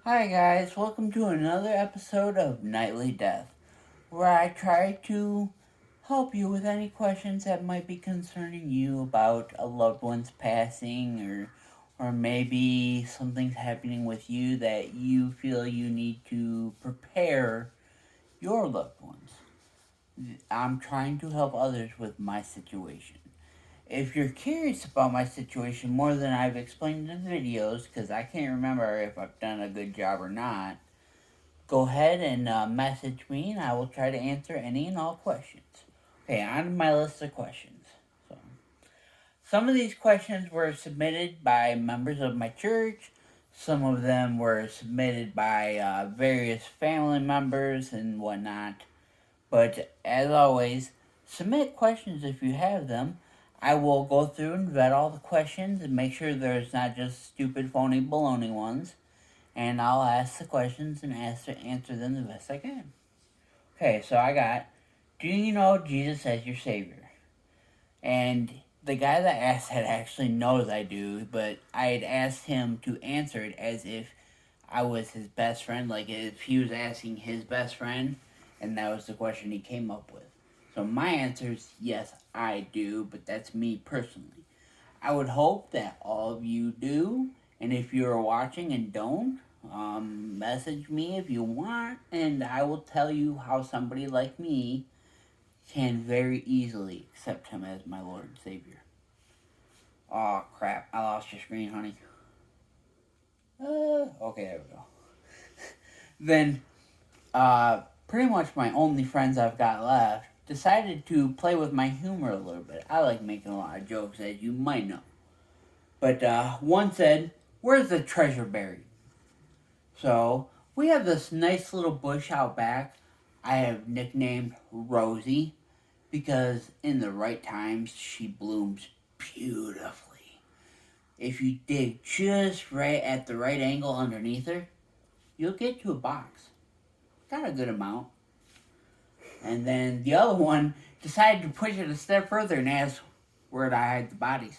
Hi guys, welcome to another episode of Nightly Death, where I try to help you with any questions that might be concerning you about a loved one's passing or maybe something's happening with you that you feel you need to prepare your loved ones. I'm trying to help others with my situation. If you're curious about my situation more than I've explained in the videos, because I can't remember if I've done a good job or not, go ahead and message me and I will try to answer any and all questions. Okay, on to my list of questions. So, some of these questions were submitted by members of my church. Some of them were submitted by various family members and whatnot. But as always, submit questions if you have them. I will go through and vet all the questions and make sure there's not just stupid, phony, baloney ones. And I'll ask the questions and answer them the best I can. Okay, so I got, do you know Jesus as your Savior? And the guy that asked that actually knows I do, but I had asked him to answer it as if I was his best friend, like if he was asking his best friend, and that was the question he came up with. So my answer is yes, I do, but that's me personally. I would hope that all of you do, and if you're watching and don't, message me if you want, and I will tell you how somebody like me can very easily accept him as my Lord and Savior. Oh crap, I lost your screen, honey. Okay, there we go. Then, pretty much my only friends I've got left decided to play with my humor a little bit. I like making a lot of jokes, as you might know. But one said, "Where's the treasure buried?" So we have this nice little bush out back. I have nicknamed Rosie because in the right times she blooms beautifully. If you dig just right at the right angle underneath her, you'll get to a box. Got a good amount. And then the other one decided to push it a step further and ask, where'd I hide the bodies?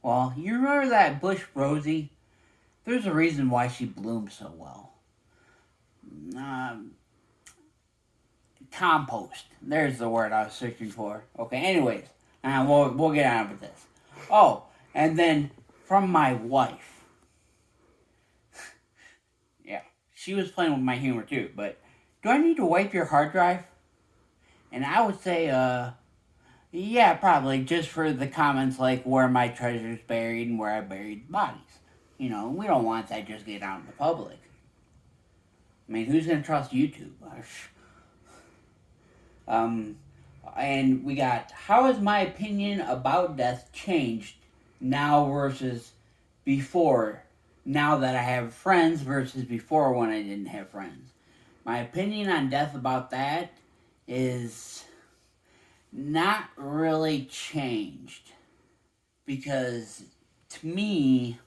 Well, you remember that bush Rosie? There's a reason why she blooms so well. Um, Compost. There's the word I was searching for. Okay, anyways, we'll get on with this. Oh, and then from my wife. Yeah, she was playing with my humor too, but do I need to wipe your hard drive? And I would say, yeah, probably, just for the comments like where my treasure's buried and where I buried the bodies. You know, we don't want that just get out in the public. I mean, who's going to trust YouTube? And we got, how has my opinion about death changed now versus before? Now that I have friends versus before when I didn't have friends. My opinion on death about that is not really changed. Because to me,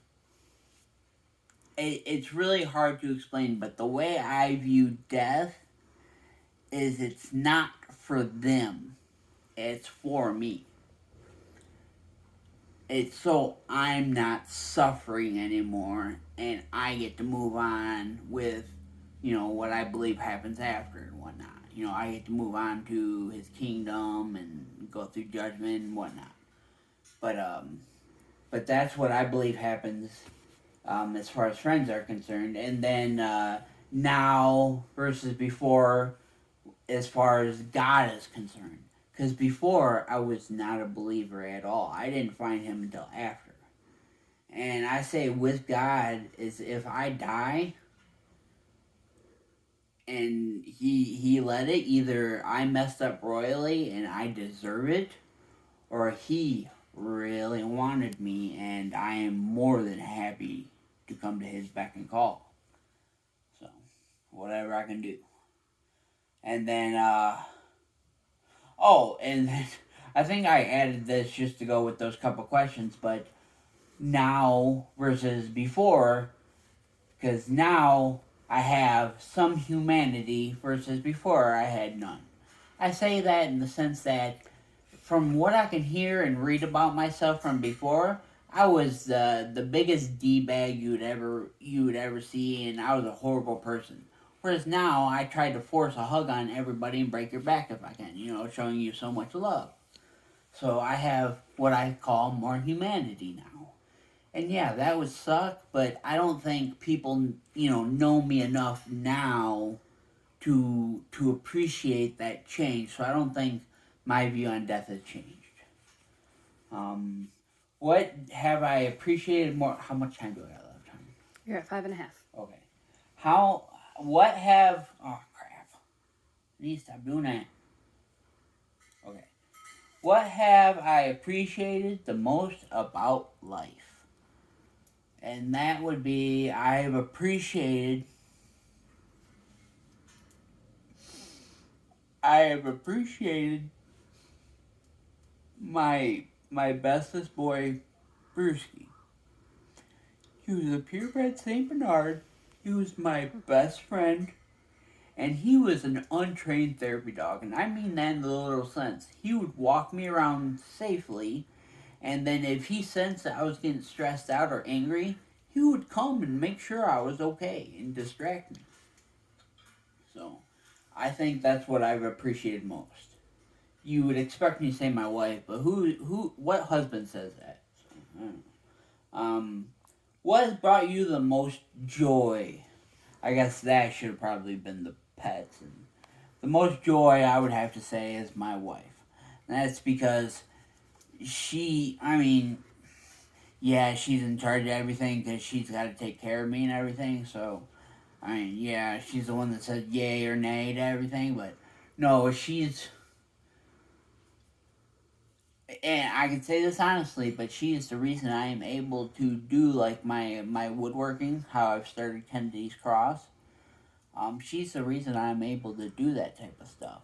it's really hard to explain, but the way I view death is it's not for them, it's for me. It's so I'm not suffering anymore and I get to move on with, what I believe happens after and whatnot. I get to move on to his kingdom and go through judgment and whatnot. But that's what I believe happens as far as friends are concerned. And then now versus before, as far as God is concerned. Because before, I was not a believer at all. I didn't find him until after. And I say with God is if I die and he let it, either I messed up royally and I deserve it, or he really wanted me and I am more than happy to come to his beck and call. So, whatever I can do. And then, and then I think I added this just to go with those couple questions, but now versus before, because now I have some humanity versus before I had none. I say that in the sense that from what I can hear and read about myself from before, I was the biggest d bag you would ever see, and I was a horrible person. Whereas now I try to force a hug on everybody and break your back if I can. Showing you so much love. So I have what I call more humanity now. And yeah, that would suck, but I don't think people know me enough now to appreciate that change. So I don't think my view on death has changed. Um, what have I appreciated more? How much time do I got left? Time? You're at 5.5. Okay. How? What have? Oh crap! I need to stop doing that. Okay. What have I appreciated the most about life? And that would be I've appreciated my bestest boy, Brewski. He was a purebred Saint Bernard. He was my best friend, and he was an untrained therapy dog, and I mean that in the literal sense. He would walk me around safely, and then if he sensed that I was getting stressed out or angry, he would come and make sure I was okay and distract me. So, I think that's what I've appreciated most. You would expect me to say my wife, but what husband says that? So, I don't know. What has brought you the most joy? I guess that should have probably been the pets. And the most joy I would have to say is my wife. And that's because yeah, she's in charge of everything because she's got to take care of me and everything. So, yeah, she's the one that says yay or nay to everything. But no, and I can say this honestly, but she is the reason I am able to do like my woodworking, how I've started Kennedy's Cross. She's the reason I'm able to do that type of stuff.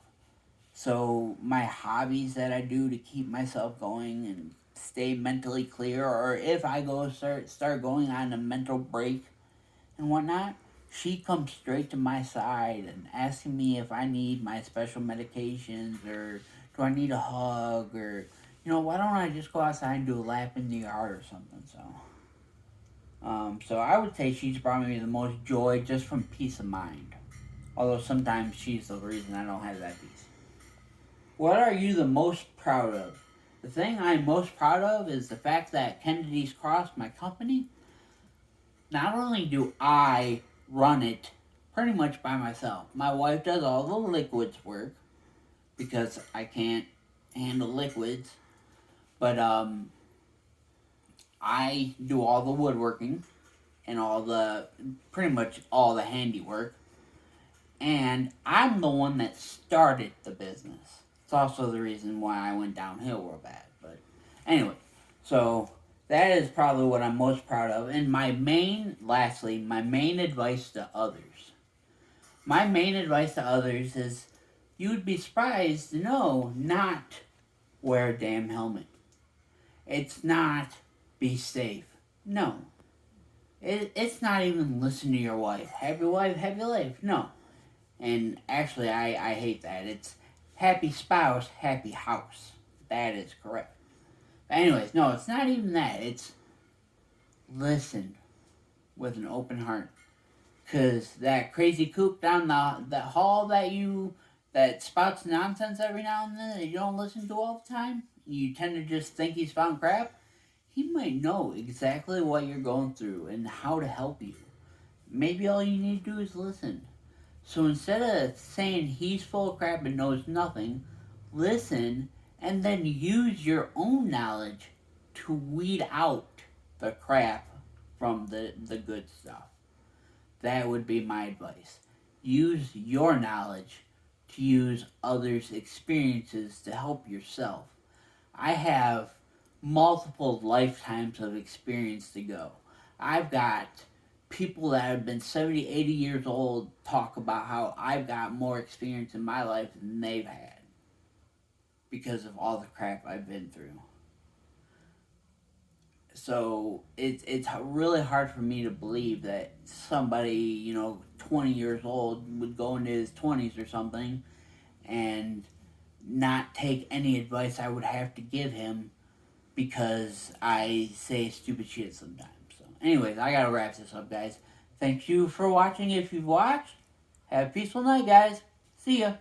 So my hobbies that I do to keep myself going and stay mentally clear, or if I start going on a mental break and whatnot, she comes straight to my side and asking me if I need my special medications or do I need a hug or why don't I just go outside and do a lap in the yard or something? So I would say she's brought me the most joy just from peace of mind. Although sometimes she's the reason I don't have that peace. What are you the most proud of? The thing I'm most proud of is the fact that Kennedy's Cross, my company, not only do I run it pretty much by myself. My wife does all the liquids work because I can't handle liquids. But I do all the woodworking and pretty much all the handiwork. And I'm the one that started the business. It's also the reason why I went downhill real bad. But anyway, so that is probably what I'm most proud of. And lastly, my main advice to others. My main advice to others is you would be surprised to know not wear a damn helmet. It's not be safe. No. It's not even listen to your wife. Have your wife, have your life. No. And actually, I hate that. It's happy spouse, happy house. That is correct. But anyways, no, it's not even that. It's listen with an open heart. Because that crazy kook down the hall that spouts nonsense every now and then that you don't listen to all the time, you tend to just think he's spouting crap, he might know exactly what you're going through and how to help you. Maybe all you need to do is listen. So instead of saying he's full of crap and knows nothing, listen and then use your own knowledge to weed out the crap from the good stuff. That would be my advice. Use your knowledge to use others' experiences to help yourself. I have multiple lifetimes of experience to go. I've got people that have been 70, 80 years old talk about how I've got more experience in my life than they've had because of all the crap I've been through. So it's really hard for me to believe that somebody 20 years old would go into his 20s or something and not take any advice I would have to give him because I say stupid shit sometimes. So, anyways, I gotta wrap this up, guys. Thank you for watching. If you've watched, have a peaceful night, guys. See ya.